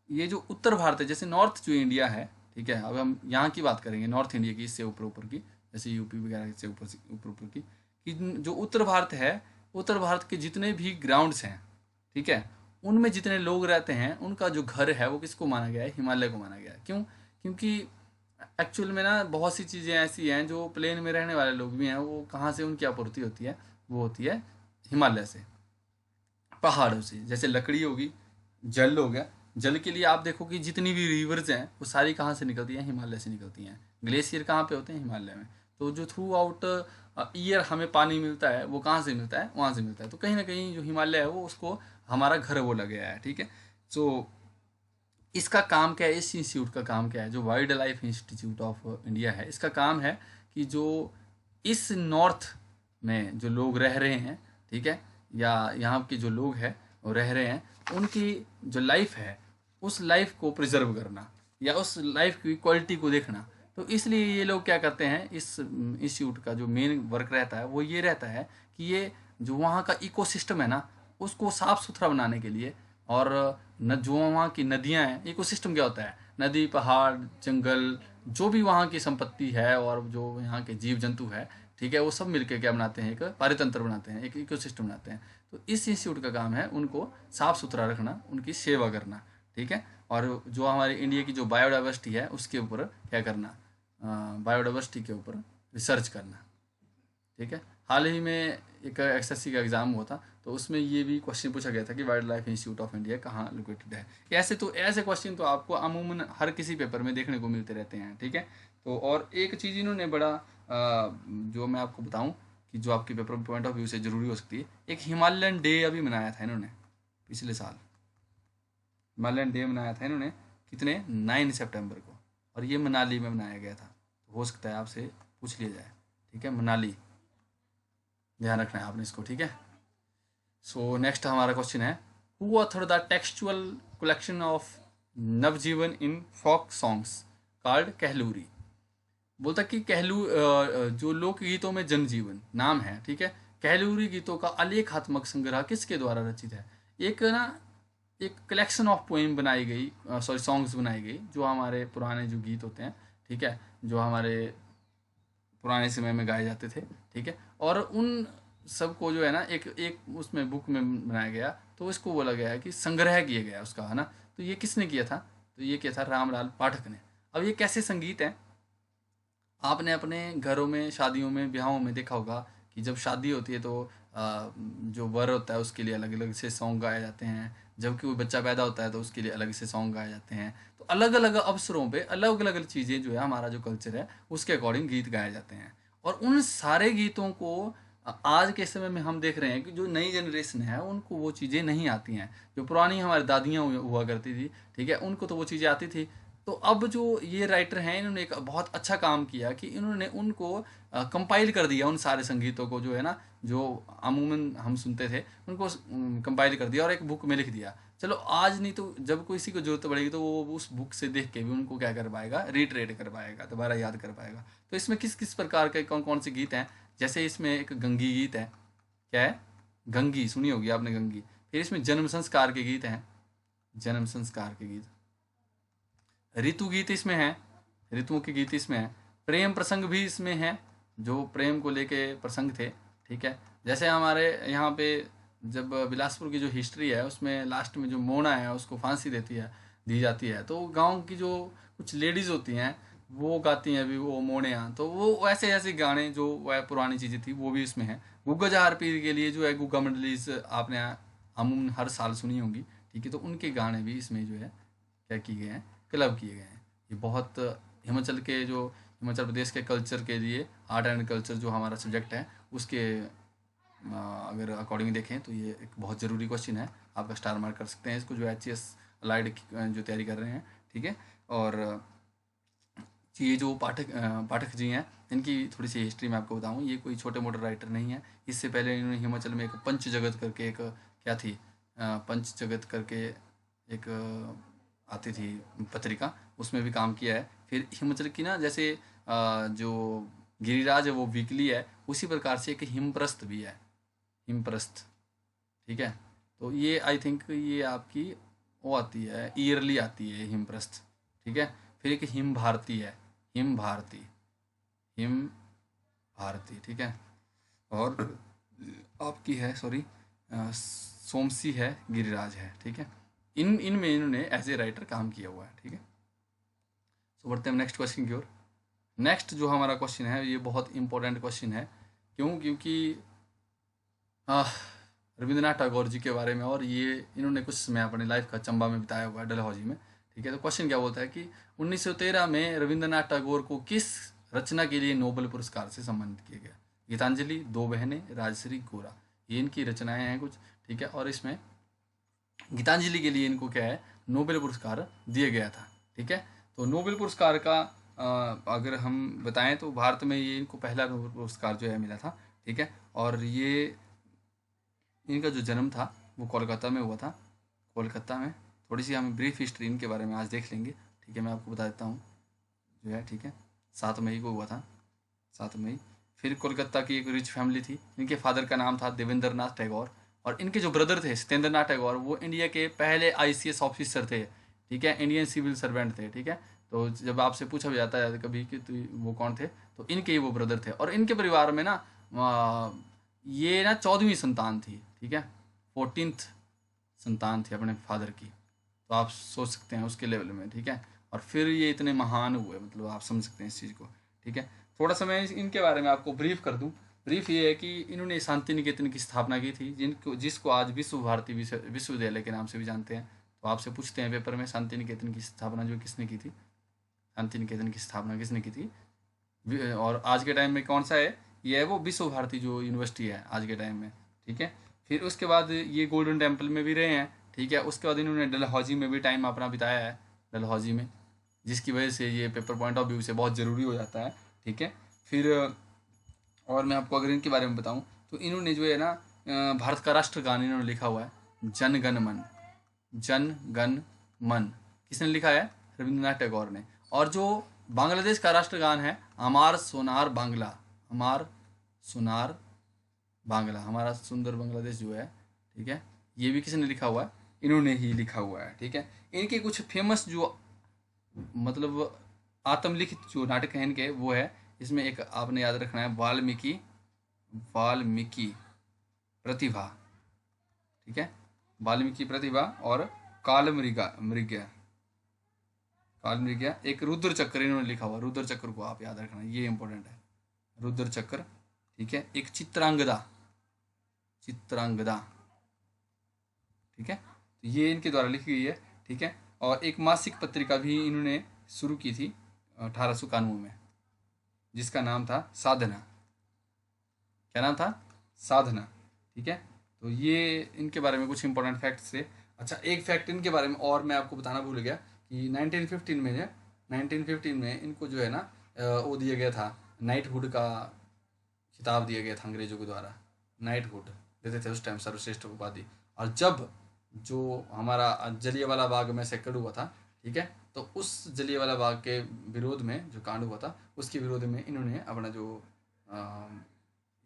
ये जो उत्तर भारत है, जैसे नॉर्थ जो इंडिया है, ठीक है, अब हम यहाँ की बात करेंगे नॉर्थ इंडिया की, इससे ऊपर ऊपर की, जैसे यूपी वगैरह से ऊपर ऊपर की, कि जो उत्तर भारत है, उत्तर भारत के जितने भी ग्राउंड्स हैं, ठीक है, उनमें जितने लोग रहते हैं, उनका जो घर है वो किसको माना गया है, हिमालय को माना गया है। क्यों? क्योंकि एक्चुअल में ना बहुत सी चीज़ें ऐसी हैं जो प्लेन में रहने वाले लोग भी हैं, वो कहाँ से उनकी आपूर्ति होती है, वो होती है हिमालय से, पहाड़ों से। जैसे लकड़ी होगी, जल हो गया, जल के लिए आप देखो कि जितनी भी रिवर्स हैं वो सारी कहाँ से निकलती हैं, हिमालय से निकलती हैं। ग्लेशियर कहाँ पे होते हैं, हिमालय में। तो जो थ्रू आउट ईयर हमें पानी मिलता है, वो कहाँ से मिलता है, वहाँ से मिलता है। तो कहीं ना कहीं जो हिमालय है वो उसको हमारा घर बोला गया है। ठीक है, सो इसका काम क्या है, इस इंस्टीट्यूट का काम क्या है, जो wild life institute of India है, इसका काम है कि जो इस नॉर्थ में जो लोग रह रहे हैं, ठीक है, या यहाँ के जो लोग हैं वो रह रहे हैं, उनकी जो लाइफ है उस लाइफ को प्रिजर्व करना, या उस लाइफ की क्वालिटी को देखना। तो इसलिए ये लोग क्या करते हैं, इस इंस्टीट्यूट का जो मेन वर्क रहता है वो ये रहता है कि ये जो वहाँ का इकोसिस्टम है ना, उसको साफ सुथरा बनाने के लिए, और न जो वहाँ की नदियाँ हैं, इकोसिस्टम क्या होता है, नदी, पहाड़, जंगल, जो भी वहाँ की संपत्ति है और जो यहाँ के जीव जंतु है, ठीक है, वो सब मिलकर क्या बनाते हैं, एक पारितंत्र बनाते हैं, एक इकोसिस्टम बनाते हैं। तो इस इंस्टीट्यूट का काम है उनको साफ सुथरा रखना, उनकी सेवा करना। ठीक है, और जो हमारे इंडिया की जो बायोडाइवर्सिटी है उसके ऊपर क्या करना, बायोडाइवर्सिटी के ऊपर रिसर्च करना। ठीक है, हाल ही में एक एसएससी का एग्ज़ाम हुआ था, तो उसमें ये भी क्वेश्चन पूछा गया था कि wild life institute of India कहाँ लोकेटेड है। ऐसे क्वेश्चन तो आपको अमूमन हर किसी पेपर में देखने को मिलते रहते हैं। ठीक है, तो और एक चीज़ इन्होंने बड़ा जो मैं आपको बताऊं कि जो आपके पेपर पॉइंट ऑफ व्यू से ज़रूरी हो सकती है, एक हिमालयन डे अभी मनाया था इन्होंने पिछले साल। हिमालयन डे मनाया था इन्होंने कितने, 9 सितंबर को, और ये मनाली में मनाया गया था। तो हो सकता है आपसे पूछ लिया जाए। ठीक है, मनाली, ध्यान रखना है आपने इसको। ठीक है, सो नेक्स्ट हमारा क्वेश्चन है, who author the textual collection of Navjeevan in folk songs called Kahluri. बोलता कि जो लोकगीतों में जनजीवन नाम है, ठीक है, कहलूरी गीतों का अलेखात्मक संग्रह किसके द्वारा रचित है। एक कलेक्शन ऑफ पोएम बनाई गई, सॉरी सॉन्ग्स बनाई गई, जो हमारे पुराने जो गीत होते हैं, ठीक है, जो हमारे पुराने समय में गाए जाते थे। ठीक है, और उन सबको जो है ना एक एक उसमें बुक में बनाया गया, तो इसको बोला गया है कि संग्रह किया गया उसका, है ना। तो ये किसने किया था, तो ये किया था रामलाल पाठक ने। अब ये कैसे संगीत है, आपने अपने घरों में, शादियों में, ब्याहों में देखा होगा कि जब शादी होती है तो जो वर होता है उसके लिए अलग अलग से सॉन्ग गाए जाते हैं, जब कोई बच्चा पैदा होता है तो उसके लिए अलग से सॉन्ग गाए जाते हैं। तो अलग अलग अवसरों पे अलग अलग चीज़ें जो है, हमारा जो कल्चर है उसके अकॉर्डिंग गीत गाए जाते हैं। और उन सारे गीतों को आज के समय में हम देख रहे हैं कि जो नई जनरेशन है उनको वो चीज़ें नहीं आती हैं। जो पुरानी हमारी दादियाँ हुआ करती थी, ठीक है, उनको तो वो चीज़ें आती थी। तो अब जो ये राइटर हैं, इन्होंने एक बहुत अच्छा काम किया कि इन्होंने उनको कंपाइल कर दिया, उन सारे संगीतों को जो है ना, जो अमूमन हम सुनते थे, उनको कंपाइल कर दिया और एक बुक में लिख दिया। चलो आज नहीं तो जब किसी को जरूरत पड़ेगी तो वो उस बुक से देख के भी उनको क्या कर पाएगा, रिट्रेट कर पाएगा, दोबारा याद कर पाएगा। तो इसमें किस किस प्रकार के कौन कौन से गीत हैं, जैसे इसमें एक गंगी गीत है, क्या है, गंगी सुनी होगी आपने, गंगी। फिर इसमें जन्म संस्कार के गीत हैं, जन्म संस्कार के गीत। ऋतु गीत इसमें है, ऋतुओं के गीत इसमें है। प्रेम प्रसंग भी इसमें है, जो प्रेम को लेके प्रसंग थे, ठीक है। जैसे हमारे यहाँ पे जब बिलासपुर की जो हिस्ट्री है उसमें लास्ट में जो मोना है उसको फांसी दी जाती है, तो गांव की जो कुछ लेडीज होती हैं वो गाती हैं अभी वो मोने यहाँ, तो वो ऐसे ऐसे गाने जो वह पुरानी चीज़ें थी वो भी इसमें है। गुग्गा जहार पीर के लिए जो है गुग्गा मंडलीज आपने अमूमन हर साल सुनी होंगी, ठीक है, तो उनके गाने भी इसमें जो है क्या किए गए हैं, क्लब किए गए हैं। ये बहुत हिमाचल के जो हिमाचल प्रदेश के कल्चर के लिए आर्ट एंड कल्चर जो हमारा सब्जेक्ट है उसके अगर अकॉर्डिंग देखें तो ये एक बहुत ज़रूरी क्वेश्चन है, आपका स्टार मार्क कर सकते हैं इसको, जो HCS अलाइड जो तैयारी कर रहे हैं, ठीक है। और ये जो पाठक जी हैं इनकी थोड़ी सी हिस्ट्री मैं आपको बताऊं, ये कोई छोटे मोटे राइटर नहीं है। इससे पहले इन्होंने हिमाचल में एक पंच जगत करके एक क्या थी पंच जगत करके एक आती थी पत्रिका, उसमें भी काम किया है। फिर हिमाचल की ना जैसे जो गिरिराज है वो वीकली है, उसी प्रकार से एक हिमप्रस्थ भी है, हिमप्रस्थ, ठीक है। तो ये आई थिंक ये आपकी वो आती है ईयरली आती है हिमप्रस्थ, ठीक है। फिर एक हिम भारती है, हिम भारती, हिम भारती, ठीक है। और आपकी है सॉरी सोमसी है, गिरिराज है, ठीक है। इनमें इन्होंने एज ए राइटर काम किया हुआ है, ठीक है। सो बढ़ते हैं नेक्स्ट क्वेश्चन की ओर। नेक्स्ट जो हमारा क्वेश्चन है ये बहुत इंपॉर्टेंट क्वेश्चन है, क्यों? क्योंकि रविंद्रनाथ टैगोर जी के बारे में, और ये इन्होंने कुछ समय अपनी लाइफ का चंबा में बिताया हुआ है, डलहौजी में, ठीक है। तो क्वेश्चन क्या बोलता है कि 1913 में रविंद्रनाथ टैगोर को किस रचना के लिए नोबेल पुरस्कार से सम्मानित किया गया? गीतांजलि, दो बहनें, राजश्री, गोरा, ये इनकी रचनाएं हैं कुछ, ठीक है। और इसमें गीतांजलि के लिए इनको क्या है नोबेल पुरस्कार दिया गया था, ठीक है। तो नोबेल पुरस्कार का अगर हम बताएं तो भारत में ये इनको पहला नोबेल पुरस्कार जो है मिला था, ठीक है। और ये इनका जो जन्म था वो कोलकाता में हुआ था। कोलकाता में थोड़ी सी हम ब्रीफ हिस्ट्री इनके बारे में आज देख लेंगे, ठीक है। मैं आपको बता देता हूँ जो है, ठीक है। 7 मई को हुआ था, 7 मई। फिर कोलकाता की एक रिच फैमिली थी, इनके फादर का नाम था देवेंद्र नाथ टैगोर, और इनके जो ब्रदर थे सत्येंद्र नाथ टैगोर वो इंडिया के पहले ICS ऑफिसर थे, ठीक है, इंडियन सिविल सर्वेंट थे, ठीक है। तो जब आपसे पूछा भी जाता है कभी कि तो वो कौन थे, तो इनके ही वो ब्रदर थे। और इनके परिवार में ना ये ना 14वीं संतान थी, ठीक है, 14th संतान थी अपने फादर की, तो आप सोच सकते हैं उसके लेवल में, ठीक है। और फिर ये इतने महान हुए, मतलब आप समझ सकते हैं इस चीज़ को, ठीक है। थोड़ा सा मैं इनके बारे में आपको ब्रीफ कर दूं। ब्रीफ ये है कि इन्होंने शांति निकेतन की स्थापना की थी, जिसको आज विश्व भारती विश्वविद्यालय के नाम से भी जानते हैं। तो आपसे पूछते हैं पेपर में शांति निकेतन की स्थापना जो किसने की थी, शांति निकेतन की स्थापना किसने की थी? और आज के टाइम में कौन सा है? ये है वो विश्व भारती जो यूनिवर्सिटी है आज के टाइम में, ठीक है। फिर उसके बाद ये गोल्डन टेम्पल में भी रहे हैं, ठीक है। उसके बाद इन्होंने डलहौजी में भी टाइम अपना बिताया है, डलहौजी में, जिसकी वजह से ये पेपर पॉइंट ऑफ व्यू से बहुत ज़रूरी हो जाता है, ठीक है। फिर और मैं आपको अगर इनके बारे में बताऊं तो इन्होंने जो है ना भारत का राष्ट्रगान इन्होंने लिखा हुआ है, जन गण मन, जन गण मन किसने लिखा है? रविंद्रनाथ टैगोर ने। और जो बांग्लादेश का राष्ट्रगान है हमार सोनार बांग्ला, हमार सोनार बांग्ला, हमारा सुंदर बांग्लादेश जो है, ठीक है, ये भी किसने लिखा हुआ है? इन्होंने ही लिखा हुआ है, ठीक है। इनके कुछ फेमस जो मतलब आत्मलिखित जो नाटक हैं इनके वो है, इसमें एक आपने याद रखना है वाल्मीकि, वाल्मीकि प्रतिभा, ठीक है, वाल्मीकि प्रतिभा, और काल मृगा मृग्या, काल मृग्या, एक रुद्र चक्र इन्होंने लिखा हुआ, रुद्र चक्र को आप याद रखना, ये इंपॉर्टेंट है, रुद्र चक्र, ठीक है। एक चित्रांगदा, चित्रांगदा, ठीक है, तो ये इनके द्वारा लिखी गई है, ठीक है। और एक मासिक पत्रिका भी इन्होंने शुरू की थी 1891 में, जिसका नाम था साधना। क्या नाम था? साधना, ठीक है। तो ये इनके बारे में कुछ इंपॉर्टेंट फैक्ट्स थे। अच्छा, एक फैक्ट इनके बारे में और मैं आपको बताना भूल गया कि 1915 में इनको जो है ना वो दिया गया था, नाइटहुड का खिताब दिया गया था अंग्रेजों के द्वारा, नाइटहुड देते थे उस टाइम, सर्वश्रेष्ठ उपाधि। और जब जो हमारा जलियांवाला बाग में सेक्टर हुआ था, ठीक है, तो उस जलियांवाला बाग के विरोध में जो कांड हुआ था उसके विरोध में इन्होंने अपना जो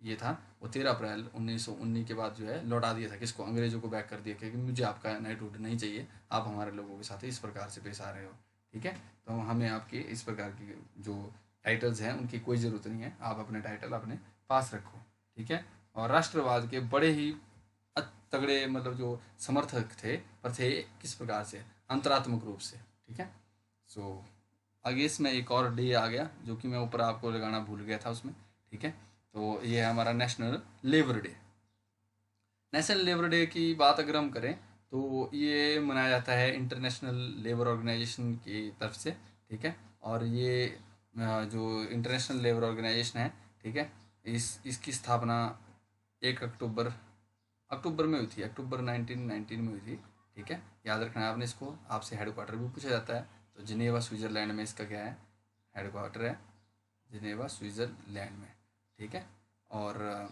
ये था वो 13 अप्रैल 1919 के बाद जो है लौटा दिया था, किसको, अंग्रेजों को बैक कर दिया क्योंकि मुझे आपका नाइटहुड नहीं चाहिए, आप हमारे लोगों के साथ इस प्रकार से पेश आ रहे हो। ठीक है, तो हमें आपके इस प्रकार की जो टाइटल्स हैं उनकी कोई ज़रूरत नहीं है, आप अपने टाइटल अपने पास रखो। ठीक है, और राष्ट्रवाद के बड़े ही तगड़े मतलब जो समर्थक थे, पर थे किस प्रकार से, अंतरात्मक रूप से। ठीक है, सो आगे इसमें एक और डे आ गया जो कि मैं ऊपर आपको लगाना भूल गया था उसमें। ठीक है, तो ये है हमारा national labour day. National labour day की बात अगर हम करें तो ये मनाया जाता है इंटरनेशनल लेबर ऑर्गेनाइजेशन की तरफ से। ठीक है, और ये जो इंटरनेशनल लेबर ऑर्गेनाइजेशन है, ठीक है, इसकी स्थापना 1 अक्टूबर अक्टूबर में हुई थी, अक्टूबर 1919 में हुई थी। ठीक है, याद रखना है आपने इसको, आपसे हेडक्वार्टर भी पूछा जाता है। तो जिनेवा स्विट्ज़रलैंड में इसका क्या है, हेडक्वार्टर है जिनेवा स्विट्ज़रलैंड में। ठीक है, और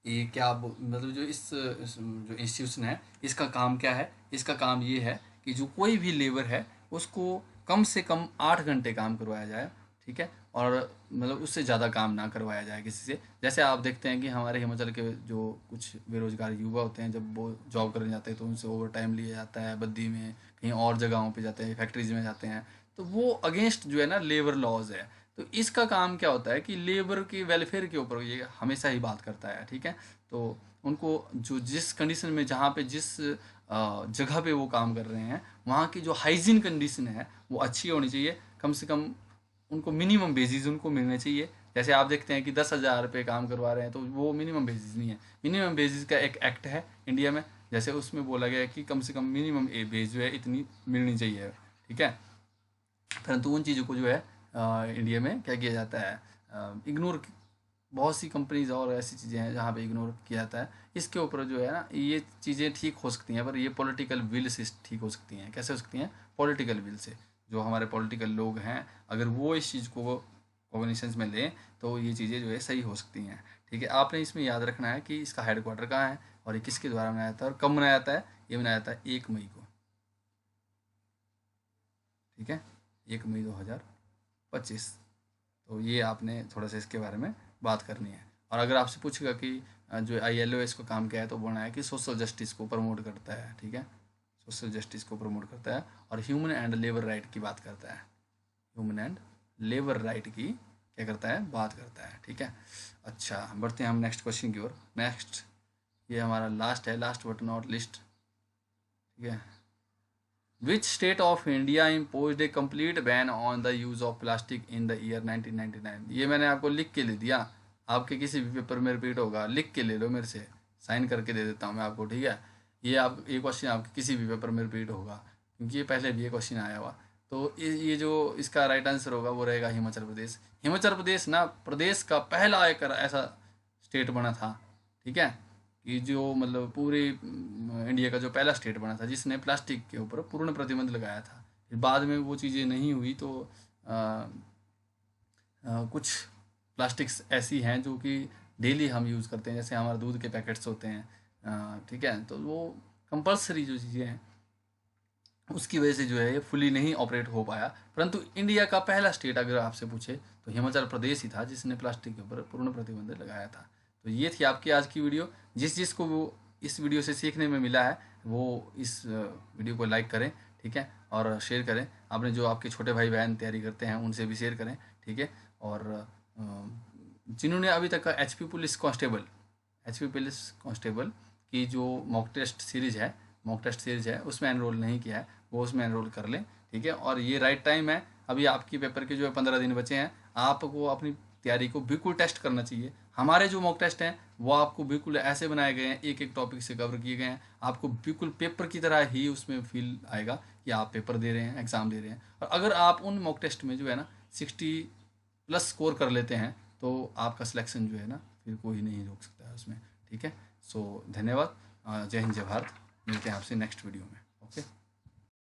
ये क्या मतलब जो जो इंस्टीट्यूशन है इसका काम क्या है, इसका काम ये है कि जो कोई भी लेबर है उसको कम से कम 8 घंटे काम करवाया जाए। ठीक है, और मतलब उससे ज़्यादा काम ना करवाया जाए किसी से। जैसे आप देखते हैं कि हमारे हिमाचल के जो कुछ बेरोजगार युवा होते हैं, जब वो जॉब करने जाते हैं तो उनसे ओवर टाइम लिया जाता है, बद्दी में कहीं और जगहों पे जाते हैं, फैक्ट्रीज में जाते हैं, तो वो अगेंस्ट जो है ना लेबर लॉज है। तो इसका काम क्या होता है कि लेबर के वेलफेयर के ऊपर ये हमेशा ही बात करता है। ठीक है, तो उनको जो जिस कंडीशन में जहाँ पे जिस जगह पे वो काम कर रहे हैं वहाँ की जो हाइजीन कंडीशन है वो अच्छी होनी चाहिए। कम से कम उनको मिनिमम बेसिस उनको मिलने चाहिए। जैसे आप देखते हैं कि 10,000 रुपये काम करवा रहे हैं तो वो मिनिमम बेसिस नहीं है। मिनिमम बेसिस का एक एक्ट है इंडिया में, जैसे उसमें बोला गया है कि कम से कम मिनिमम बेस जो है इतनी मिलनी चाहिए। ठीक है, परंतु उन चीज़ों को जो है इंडिया में क्या किया जाता है, इग्नोर। बहुत सी कंपनीज और ऐसी चीज़ें हैं जहाँ पे इग्नोर किया जाता है। इसके ऊपर जो है ना ये चीज़ें ठीक हो सकती हैं, पर ये पॉलिटिकल विल से ठीक हो सकती हैं। कैसे हो सकती हैं, पॉलिटिकल विल से। जो हमारे पॉलिटिकल लोग हैं अगर वो इस चीज़ को कॉग्निशंस में लें तो ये चीज़ें जो है सही हो सकती हैं। ठीक है, आपने इसमें याद रखना है कि इसका हेडक्वार्टर कहाँ है और ये किसके द्वारा मनाया जाता है और कब मनाया जाता है। ये मनाया जाता है 1 मई को। ठीक है, 1 मई 2025। तो ये आपने थोड़ा सा इसके बारे में बात करनी है। और अगर आपसे पूछेगा कि जो ILO इसको काम क्या है, तो बोलना है कि सोशल जस्टिस को प्रमोट करता है। ठीक है, सोशल जस्टिस को प्रमोट करता है और ह्यूमन एंड लेबर राइट की बात करता है। ह्यूमन एंड लेबर राइट की क्या करता है, बात करता है। ठीक है, अच्छा बढ़ते हैं हम नेक्स्ट क्वेश्चन की ओर। नेक्स्ट ये हमारा लास्ट है, लास्ट बट नॉट लिस्ट। ठीक है, which state of India imposed a complete ban on the use of plastic in the year 1999। ये मैंने आपको लिख के ले दिया, आपके किसी भी पेपर में रिपीट होगा, लिख के ले लो मेरे से, साइन करके दे देता हूँ मैं आपको। ठीक है, ये क्वेश्चन आपके किसी भी पेपर में रिपीट होगा क्योंकि ये पहले भी ये क्वेश्चन आया हुआ। तो ये जो इसका राइट आंसर होगा वो रहेगा हिमाचल प्रदेश। हिमाचल प्रदेश ना प्रदेश का पहला एक ऐसा स्टेट बना था। ठीक है, कि जो मतलब पूरे इंडिया का जो पहला स्टेट बना था जिसने प्लास्टिक के ऊपर पूर्ण प्रतिबंध लगाया था। फिर बाद में वो चीज़ें नहीं हुई तो कुछ प्लास्टिक्स ऐसी हैं जो कि डेली हम यूज़ करते हैं, जैसे हमारे दूध के पैकेट्स होते हैं। ठीक है, तो वो कंपलसरी जो चीज़ें हैं उसकी वजह से जो है ये फुली नहीं ऑपरेट हो पाया। परंतु इंडिया का पहला स्टेट अगर आपसे पूछे तो हिमाचल प्रदेश ही था जिसने प्लास्टिक के ऊपर पूर्ण प्रतिबंध लगाया था। तो ये थी आपकी आज की वीडियो। जिसको वो इस वीडियो से सीखने में मिला है वो इस वीडियो को लाइक करें। ठीक है, और शेयर करें। आपने जो आपके छोटे भाई बहन तैयारी करते हैं उनसे भी शेयर करें। ठीक है, और जिन्होंने अभी तक एच पी पुलिस कांस्टेबल की जो मॉक टेस्ट सीरीज़ है उसमें एनरोल नहीं किया है वो उसमें एनरोल कर लें। ठीक है, और ये राइट टाइम है। अभी आपकी पेपर के जो है 15 दिन बचे हैं, आपको अपनी तैयारी को बिल्कुल टेस्ट करना चाहिए। हमारे जो मॉक टेस्ट हैं वो आपको बिल्कुल ऐसे बनाए गए हैं, एक एक टॉपिक से कवर किए गए हैं, आपको बिल्कुल पेपर की तरह ही उसमें फील आएगा कि आप पेपर दे रहे हैं, एग्ज़ाम दे रहे हैं। और अगर आप उन मॉक टेस्ट में जो है ना 60+ स्कोर कर लेते हैं तो आपका सिलेक्शन जो है ना फिर कोई नहीं रोक सकता है उसमें। ठीक है, सो धन्यवाद। जय हिंद जय भारत। मिलते हैं आपसे नेक्स्ट वीडियो में। ओके।